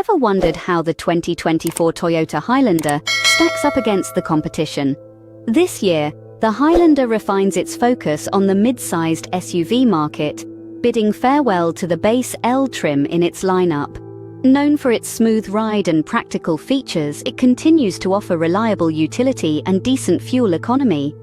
ever wondered how the 2024 Toyota Highlander stacks up against the competition? This year, the Highlander refines its focus on the mid-sized SUV market, bidding farewell to the base L trim in its lineup. Known for its smooth ride and practical features, it continues to offer reliable utility and decent fuel economy.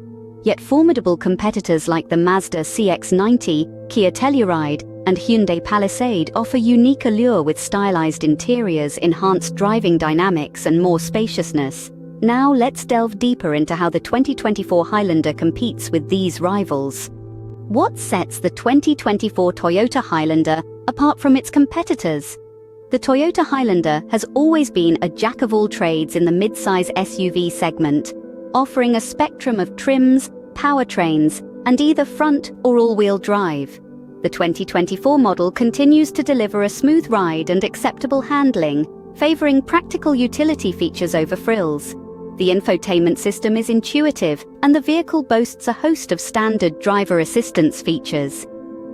Yet formidable competitors like the Mazda CX-90, Kia Telluride, and Hyundai Palisade offer unique allure with stylized interiors, enhanced driving dynamics, and more spaciousness. Now let's delve deeper into how the 2024 Highlander competes with these rivals. What sets the 2024 Toyota Highlander apart from its competitors? The Toyota Highlander has always been a jack-of-all-trades in the mid-size SUV segment, offering a spectrum of trims, powertrains, and either front or all-wheel drive. The 2024 model continues to deliver a smooth ride and acceptable handling, favoring practical utility features over frills. The infotainment system is intuitive, and the vehicle boasts a host of standard driver assistance features.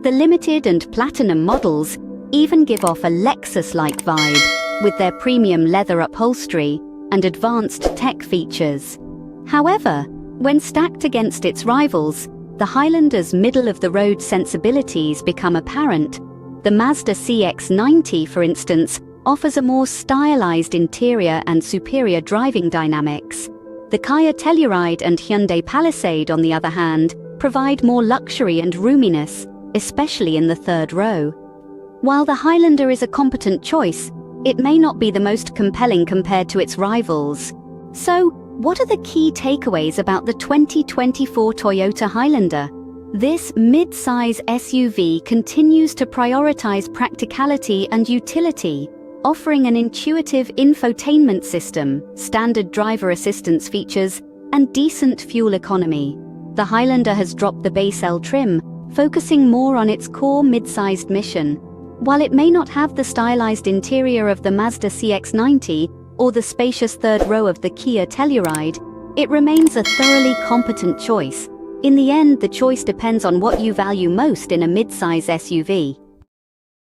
The limited and platinum models even give off a Lexus-like vibe, with their premium leather upholstery and advanced tech features. However, when stacked against its rivals, the Highlander's middle-of-the-road sensibilities become apparent. The Mazda CX-90, for instance, offers a more stylized interior and superior driving dynamics. The Kia Telluride and Hyundai Palisade, on the other hand, provide more luxury and roominess, especially in the third row. While the Highlander is a competent choice, it may not be the most compelling compared to its rivals. So, what are the key takeaways about the 2024 Toyota Highlander? This mid-size SUV continues to prioritize practicality and utility, offering an intuitive infotainment system, standard driver assistance features, and decent fuel economy. The Highlander has dropped the base L trim, focusing more on its core mid-sized mission. While it may not have the stylized interior of the Mazda CX-90 or the spacious third row of the Kia Telluride, it remains a thoroughly competent choice. In the end, the choice depends on what you value most in a mid-size SUV.